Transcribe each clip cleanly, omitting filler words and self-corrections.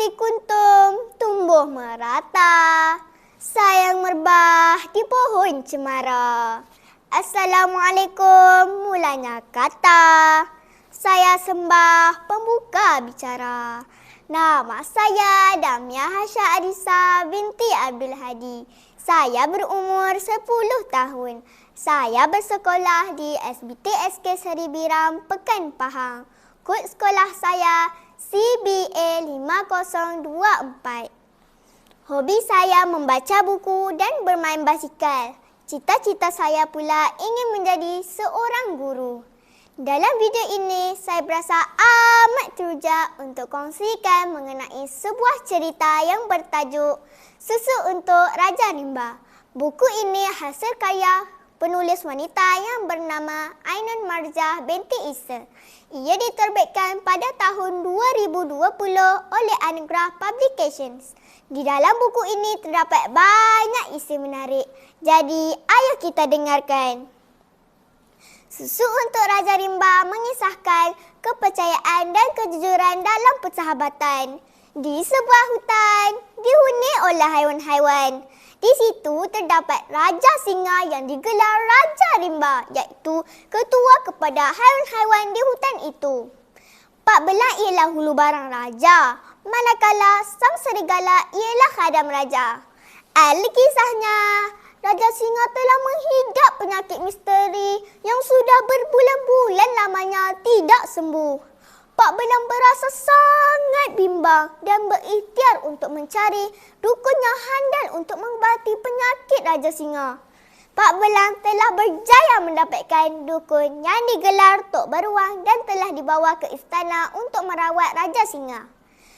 Peri kuntum tumbuh merata, sayang merbah di pohon cemara. Assalamualaikum mulanya kata, saya sembah pembuka bicara. Nama saya Damia Hasha Adisa binti Abdul Hadi. Saya berumur 10 tahun. Saya bersekolah di SBT SK Seri Biram, Pekan Pahang. Kod sekolah saya CBA 5024. Hobi saya membaca buku dan bermain basikal. Cita-cita saya pula ingin menjadi seorang guru. Dalam video ini, saya berasa amat teruja untuk kongsikan mengenai sebuah cerita yang bertajuk Susu untuk Raja Rimba. Buku ini hasil karya penulis wanita yang bernama Ainun Marjah binti Isa. Ia diterbitkan pada tahun 2020 oleh Anugerah Publications. Di dalam buku ini terdapat banyak isi menarik. Jadi, ayo kita dengarkan. Susu untuk Raja Rimba mengisahkan kepercayaan dan kejujuran dalam persahabatan. Di sebuah hutan, dihuni oleh haiwan-haiwan. Di situ terdapat Raja Singa yang digelar Raja Rimba, iaitu ketua kepada haiwan-haiwan di hutan itu. Pak Belang ialah hulu barang raja, manakala sang serigala ialah khadam raja. Alkisahnya, Raja Singa telah menghidap penyakit misteri yang sudah berbulan-bulan lamanya tidak sembuh. Pak Belang berasa sangat bimbang dan berikhtiar untuk mencari dukun yang handal untuk mengobati penyakit Raja Singa. Pak Belang telah berjaya mendapatkan dukun yang digelar Tok Beruang dan telah dibawa ke istana untuk merawat Raja Singa.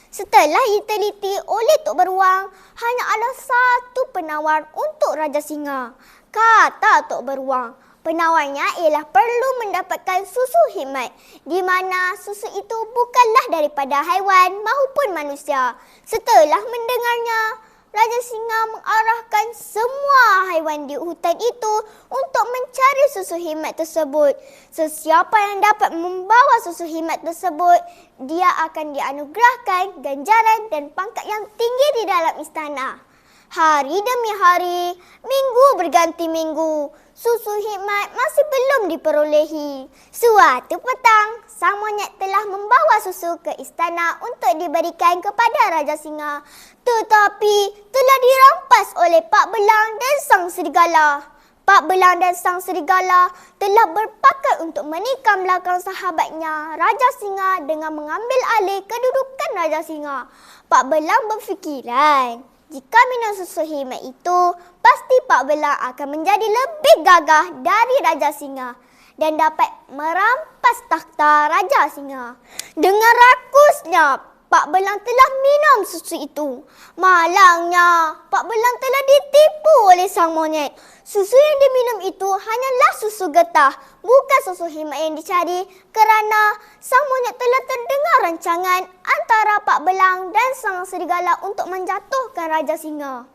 Setelah diteliti oleh Tok Beruang, hanya ada satu penawar untuk Raja Singa. Kata Tok Beruang, penawarnya ialah perlu mendapatkan susu hikmat, di mana susu itu bukanlah daripada haiwan maupun manusia. Setelah mendengarnya, Raja Singa mengarahkan semua haiwan di hutan itu untuk mencari susu hikmat tersebut. Sesiapa yang dapat membawa susu hikmat tersebut, dia akan dianugerahkan ganjaran dan pangkat yang tinggi di dalam istana. Hari demi hari, minggu berganti minggu, susu hikmat masih belum diperolehi. Suatu petang, sang monyet telah membawa susu ke istana untuk diberikan kepada Raja Singa. Tetapi telah dirampas oleh Pak Belang dan sang serigala. Pak Belang dan sang serigala telah berpakat untuk menikam belakang sahabatnya Raja Singa dengan mengambil alih kedudukan Raja Singa. Pak Belang berfikiran, jika minum susu hikmat itu, pasti Pak Belang akan menjadi lebih gagah dari Raja Singa dan dapat merampas takhta Raja Singa. Dengan rakusnya, Pak Belang telah minum susu itu. Malangnya, Pak Belang telah ditipu oleh sang monyet. Susu yang diminum itu hanyalah susu getah, bukan susu hikmat yang dicari, kerana sang monyet telah terdengar rancangan antara Pak Belang dan sang serigala untuk menjatuhkan Raja Singa.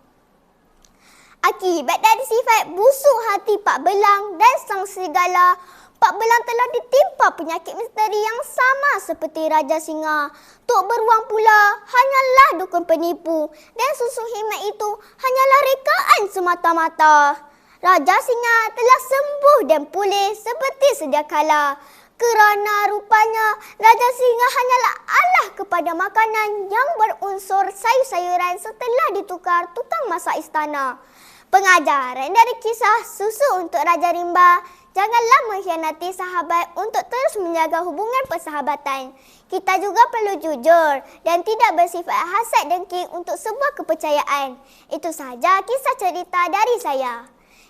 Akibat dari sifat busuk hati Pak Belang dan sang serigala, Pak Belang telah ditimpa penyakit misteri yang sama seperti Raja Singa. Tok Beruang pula hanyalah dukun penipu dan susu hikmat itu hanyalah rekaan semata-mata. Raja Singa telah sembuh dan pulih seperti sedia kala. Kerana rupanya Raja Singa hanyalah Allah kepada makanan yang berunsur sayur-sayuran setelah ditukar tukang masak istana. Pengajaran dari kisah Susu untuk Raja Rimba, janganlah mengkhianati sahabat untuk terus menjaga hubungan persahabatan. Kita juga perlu jujur dan tidak bersifat hasad dengki untuk sebuah kepercayaan. Itu saja kisah cerita dari saya.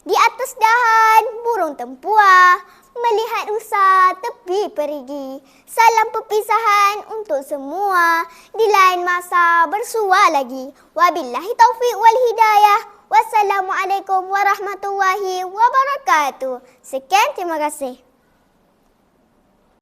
Di atas dahan, burung tempua melihat rusa tepi perigi. Salam perpisahan untuk semua. Di lain masa bersua lagi. Wabillahi taufiq wal hidayah. Wassalamualaikum warahmatullahi wabarakatuh. Sekian, terima kasih.